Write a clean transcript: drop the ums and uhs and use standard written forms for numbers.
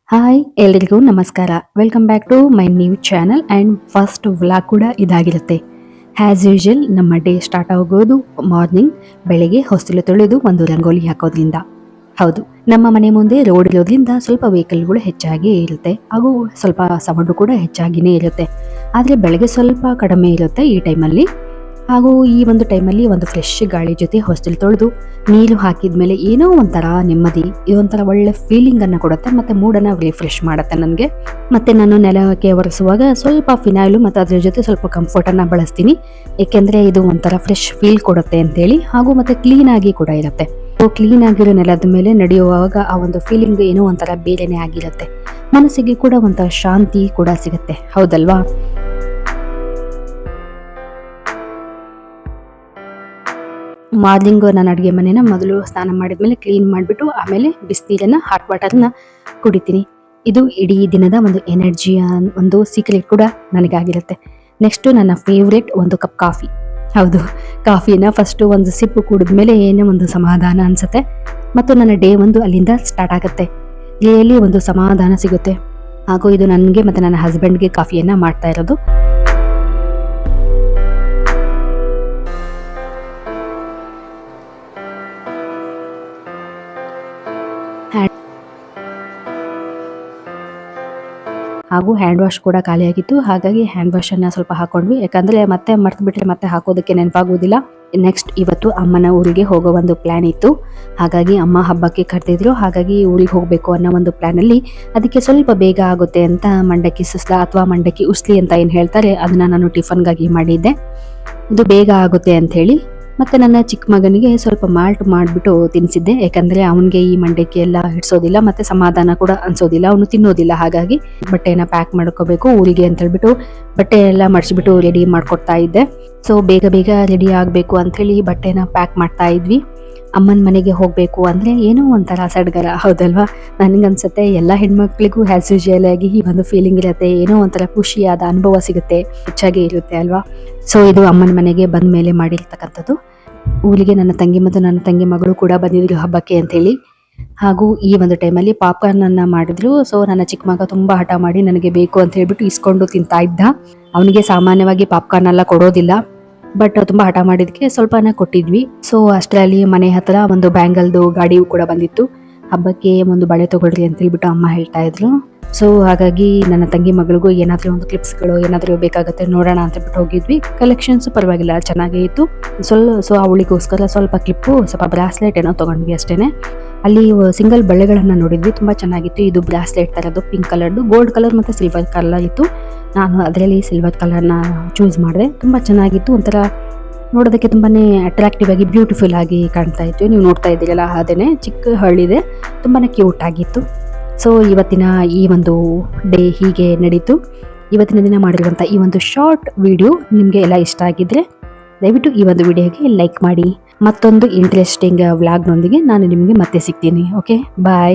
Hi ಎಲ್ರಿಗೂ ನಮಸ್ಕಾರ. Welcome back to my new channel and first vlog ಕೂಡ ಇದಾಗಿರುತ್ತೆ. ಆ್ಯಸ್ ಯೂಶುವಲ್ ನಮ್ಮ ಡೇ ಸ್ಟಾರ್ಟ್ ಆಗೋದು ಮಾರ್ನಿಂಗ್ ಬೆಳಗ್ಗೆ ಹೊಸ್ತಿಲು ತೊಳೆದು ಒಂದು ರಂಗೋಲಿ ಹಾಕೋದ್ರಿಂದ. ಹೌದು, ನಮ್ಮ ಮನೆ ಮುಂದೆ ರೋಡ್ ಇರೋದ್ರಿಂದ ಸ್ವಲ್ಪ ವೆಹಿಕಲ್ಗಳು ಹೆಚ್ಚಾಗಿ ಇರುತ್ತೆ, ಹಾಗೂ ಸ್ವಲ್ಪ ಸೌಂಡು ಕೂಡ ಹೆಚ್ಚಾಗಿಯೇ ಇರುತ್ತೆ. ಆದರೆ ಬೆಳಗ್ಗೆ ಸ್ವಲ್ಪ ಕಡಿಮೆ ಇರುತ್ತೆ ಈ ಟೈಮಲ್ಲಿ. ಹಾಗೂ ಈ ಒಂದು ಟೈಮಲ್ಲಿ ಒಂದು ಫ್ರೆಶ್ ಗಾಳಿ ಜೊತೆ ಹೊಸ್ತಿಲು ತೊಳೆದು ನೀರು ಹಾಕಿದ್ಮೇಲೆ ಏನೋ ಒಂಥರ ನೆಮ್ಮದಿ, ಇದೊಂಥರ ಒಳ್ಳೆ ಫೀಲಿಂಗ್ ಅನ್ನು ಕೊಡುತ್ತೆ ಮತ್ತೆ ಮೂಡನ್ನು ರಿಫ್ರೆಶ್ ಮಾಡುತ್ತೆ ನನಗೆ. ಮತ್ತೆ ನಾನು ನೆಲಕ್ಕೆ ಒರೆಸುವಾಗ ಸ್ವಲ್ಪ ಫಿನಾಯ್ಲು ಮತ್ತು ಅದ್ರ ಜೊತೆ ಸ್ವಲ್ಪ ಕಂಫರ್ಟನ್ನು ಬಳಸ್ತೀನಿ, ಏಕೆಂದರೆ ಇದು ಒಂಥರ ಫ್ರೆಶ್ ಫೀಲ್ ಕೊಡುತ್ತೆ ಅಂತೇಳಿ. ಹಾಗೂ ಮತ್ತೆ ಕ್ಲೀನ್ ಆಗಿ ಕೂಡ ಇರುತ್ತೆ. ಕ್ಲೀನ್ ಆಗಿರೋ ನೆಲದ ಮೇಲೆ ನಡೆಯುವಾಗ ಆ ಒಂದು ಫೀಲಿಂಗ್ ಏನೋ ಒಂಥರ ಬೇರೆನೇ ಆಗಿರುತ್ತೆ. ಮನಸ್ಸಿಗೆ ಕೂಡ ಒಂಥರ ಶಾಂತಿ ಕೂಡ ಸಿಗುತ್ತೆ, ಹೌದಲ್ವಾ? ಮಾರ್ನಿಂಗ್ ನಾನು ಅಡುಗೆ ಮನೆನ ಮೊದಲು ಸ್ನಾನ ಮಾಡಿದ್ಮೇಲೆ ಕ್ಲೀನ್ ಮಾಡಿಬಿಟ್ಟು ಆಮೇಲೆ ಬಿಸಿನೀರನ್ನು ಹಾಟ್ ವಾಟರ್ನ ಕುಡಿತೀನಿ. ಇದು ಇಡೀ ದಿನದ ಒಂದು ಎನರ್ಜಿಯ ಒಂದು ಸೀಕ್ರೆಟ್ ಕೂಡ ನನಗಾಗಿರುತ್ತೆ. ನೆಕ್ಸ್ಟು ನನ್ನ ಫೇವ್ರೆಟ್ ಒಂದು ಕಪ್ ಕಾಫಿ. ಹೌದು, ಕಾಫಿನ ಫಸ್ಟು ಒಂದು ಸಿಪ್ಪು ಕುಡಿದ್ಮೇಲೆ ಏನೋ ಒಂದು ಸಮಾಧಾನ ಅನಿಸುತ್ತೆ ಮತ್ತು ನನ್ನ ಡೇ ಒಂದು ಅಲ್ಲಿಂದ ಸ್ಟಾರ್ಟ್ ಆಗುತ್ತೆ. ಡೇಯಲ್ಲಿ ಒಂದು ಸಮಾಧಾನ ಸಿಗುತ್ತೆ. ಹಾಗೂ ಇದು ನನಗೆ ಮತ್ತು ನನ್ನ ಹಸ್ಬೆಂಡ್ಗೆ ಕಾಫಿಯನ್ನು ಮಾಡ್ತಾ ಇರೋದು. ಹಾಗೂ ಹ್ಯಾಂಡ್ ವಾಶ್ ಕೂಡ ಖಾಲಿಯಾಗಿತ್ತು, ಹಾಗಾಗಿ ಹ್ಯಾಂಡ್ ವಾಶನ್ನು ಸ್ವಲ್ಪ ಹಾಕೊಂಡ್ವಿ, ಯಾಕಂದರೆ ಮತ್ತೆ ಮರ್ತು ಬಿಟ್ಟರೆ ಮತ್ತೆ ಹಾಕೋದಕ್ಕೆ ನೆನಪಾಗೋದಿಲ್ಲ. ನೆಕ್ಸ್ಟ್ ಇವತ್ತು ಅಮ್ಮನ ಊರಿಗೆ ಹೋಗೋ ಒಂದು ಪ್ಲ್ಯಾನ್ ಇತ್ತು, ಹಾಗಾಗಿ ಅಮ್ಮ ಹಬ್ಬಕ್ಕೆ ಕರೆದಿದ್ರು, ಹಾಗಾಗಿ ಊರಿಗೆ ಹೋಗಬೇಕು ಅನ್ನೋ ಒಂದು ಪ್ಲ್ಯಾನಲ್ಲಿ ಅದಕ್ಕೆ ಸ್ವಲ್ಪ ಬೇಗ ಆಗುತ್ತೆ ಅಂತ ಮಂಡಕ್ಕಿ ಸುಸ್ಲ ಅಥವಾ ಮಂಡಕ್ಕಿ ಉಸ್ಲಿ ಅಂತ ಏನು ಹೇಳ್ತಾರೆ ಅದನ್ನು ನಾನು ಟಿಫನ್ಗಾಗಿ ಮಾಡಿದ್ದೆ. ಇದು ಬೇಗ ಆಗುತ್ತೆ ಅಂಥೇಳಿ. ಮತ್ತು ನನ್ನ ಚಿಕ್ಕ ಮಗನಿಗೆ ಸ್ವಲ್ಪ ಮಾಲ್ಟ್ ಮಾಡಿಬಿಟ್ಟು ತಿನ್ನಿಸಿದ್ದೆ, ಯಾಕಂದರೆ ಅವನಿಗೆ ಈ ಮಂಡಕ್ಕಿ ಎಲ್ಲ ಹಿಡಿಸೋದಿಲ್ಲ ಮತ್ತು ಸಮಾಧಾನ ಕೂಡ ಅನಿಸೋದಿಲ್ಲ, ಅವನು ತಿನ್ನೋದಿಲ್ಲ. ಹಾಗಾಗಿ ಬಟ್ಟೆನ ಪ್ಯಾಕ್ ಮಾಡ್ಕೋಬೇಕು ಊರಿಗೆ ಅಂತ ಹೇಳ್ಬಿಟ್ಟು ಬಟ್ಟೆ ಎಲ್ಲ ಮಡಿಸಿಬಿಟ್ಟು ರೆಡಿ ಮಾಡ್ಕೊಡ್ತಾ ಇದ್ದೆ. ಸೊ ಬೇಗ ಬೇಗ ರೆಡಿ ಆಗಬೇಕು ಅಂಥೇಳಿ ಬಟ್ಟೆನ ಪ್ಯಾಕ್ ಮಾಡ್ತಾ ಇದ್ವಿ. ಅಮ್ಮನ ಮನೆಗೆ ಹೋಗಬೇಕು ಅಂದರೆ ಏನೋ ಒಂಥರ ಸಡಗರ, ಹೌದಲ್ವಾ? ನನಗನ್ಸುತ್ತೆ ಎಲ್ಲ ಹೆಣ್ಮಕ್ಳಿಗೂ ಆ್ಯಸ್ ಯೂಶುವಲ್ ಆಗಿ ಈ ಒಂದು ಫೀಲಿಂಗ್ ಇರುತ್ತೆ, ಏನೋ ಒಂಥರ ಖುಷಿಯಾದ ಅನುಭವ ಸಿಗುತ್ತೆ, ಹೆಚ್ಚಾಗಿ ಇರುತ್ತೆ ಅಲ್ವಾ? ಸೊ ಇದು ಅಮ್ಮನ ಮನೆಗೆ ಬಂದ ಮೇಲೆ ಮಾಡಿರ್ತಕ್ಕಂಥದ್ದು. ಊರಿಗೆ ನನ್ನ ತಂಗಿ ಮತ್ತು ನನ್ನ ತಂಗಿ ಮಗಳು ಕೂಡ ಬಂದಿದ್ರು ಹಬ್ಬಕ್ಕೆ ಅಂಥೇಳಿ. ಹಾಗೂ ಈ ಒಂದು ಟೈಮಲ್ಲಿ ಪಾಪ್ಕಾರ್ನನ್ನು ಮಾಡಿದ್ರು. ಸೊ ನನ್ನ ಚಿಕ್ಕ ಮಗ ತುಂಬ ಹಠ ಮಾಡಿ ನನಗೆ ಬೇಕು ಅಂತ ಹೇಳ್ಬಿಟ್ಟು ಇಸ್ಕೊಂಡು ತಿಂತಾ ಇದ್ದ. ಅವನಿಗೆ ಸಾಮಾನ್ಯವಾಗಿ ಪಾಪ್ಕಾರ್ನ್ ಎಲ್ಲ ಕೊಡೋದಿಲ್ಲ, ಬಟ್ ತುಂಬ ಹಠ ಮಾಡಿದಕ್ಕೆ ಸ್ವಲ್ಪನ ಕೊಟ್ಟಿದ್ವಿ. ಸೊ ಅಷ್ಟರಲ್ಲಿ ಮನೆ ಹತ್ರ ಒಂದು ಬ್ಯಾಂಗಲ್ದು ಗಾಡಿಯೂ ಕೂಡ ಬಂದಿತ್ತು. ಹಬ್ಬಕ್ಕೆ ಒಂದು ಬಳೆ ತೊಗೊಳ್ರಿ ಅಂತ ಹೇಳ್ಬಿಟ್ಟು ಅಮ್ಮ ಹೇಳ್ತಾ ಇದ್ರು. ಸೊ ಹಾಗಾಗಿ ನನ್ನ ತಂಗಿ ಮಗಳಿಗೂ ಏನಾದರೂ ಒಂದು ಕ್ಲಿಪ್ಸ್ಗಳು ಏನಾದರೂ ಬೇಕಾಗುತ್ತೆ ನೋಡೋಣ ಅಂತ ಹೇಳ್ಬಿಟ್ಟು ಹೋಗಿದ್ವಿ. ಕಲೆಕ್ಷನ್ಸ್ ಪರವಾಗಿಲ್ಲ, ಚೆನ್ನಾಗೇ ಇತ್ತು. ಸೊ ಅವಳಿಗೋಸ್ಕರ ಸ್ವಲ್ಪ ಕ್ಲಿಪ್ಪು, ಸ್ವಲ್ಪ ಬ್ರಾಸ್ಲೆಟ್ ಏನೋ ತೊಗೊಂಡ್ವಿ ಅಷ್ಟೇ. ಅಲ್ಲಿ ಸಿಂಗಲ್ ಬಳೆಗಳನ್ನು ನೋಡಿದ್ವಿ, ತುಂಬ ಚೆನ್ನಾಗಿತ್ತು. ಇದು ಬ್ರಾಸ್ಲೆಟ್ ಥರದ್ದು ಪಿಂಕ್ ಕಲರ್ದು, ಗೋಲ್ಡ್ ಕಲರ್ ಮತ್ತು ಸಿಲ್ವರ್ ಕಲರ್ ಇತ್ತು. ನಾನು ಅದರಲ್ಲಿ ಸಿಲ್ವರ್ ಕಲರ್ನ ಚೂಸ್ ಮಾಡಿದೆ. ತುಂಬ ಚೆನ್ನಾಗಿತ್ತು, ಒಂಥರ ನೋಡೋದಕ್ಕೆ ತುಂಬಾ ಅಟ್ರಾಕ್ಟಿವ್ ಆಗಿ ಬ್ಯೂಟಿಫುಲ್ ಆಗಿ ಕಾಣ್ತಾ ಇತ್ತು. ನೀವು ನೋಡ್ತಾ ಇದ್ದೀರಲ್ಲ, ಅದೇ ಚಿಕ್ಕ ಹಳ್ಳಿದೆ, ತುಂಬಾ ಕ್ಯೂಟ್ ಆಗಿತ್ತು. ಸೊ ಇವತ್ತಿನ ಈ ಒಂದು ಡೇ ಹೀಗೆ ನಡೀತು. ಇವತ್ತಿನ ದಿನ ಮಾಡಿರುವಂಥ ಈ ಒಂದು ಶಾರ್ಟ್ ವಿಡಿಯೋ ನಿಮಗೆ ಎಲ್ಲ ಇಷ್ಟ ಆಗಿದ್ದರೆ ದಯವಿಟ್ಟು ಈ ಒಂದು ವಿಡಿಯೋಗೆ ಲೈಕ್ ಮಾಡಿ. ಮತ್ತೊಂದು ಇಂಟ್ರೆಸ್ಟಿಂಗ್ ವ್ಲಾಗ್ನೊಂದಿಗೆ ನಾನು ನಿಮಗೆ ಮತ್ತೆ ಸಿಗ್ತೀನಿ. ಓಕೆ, ಬಾಯ್.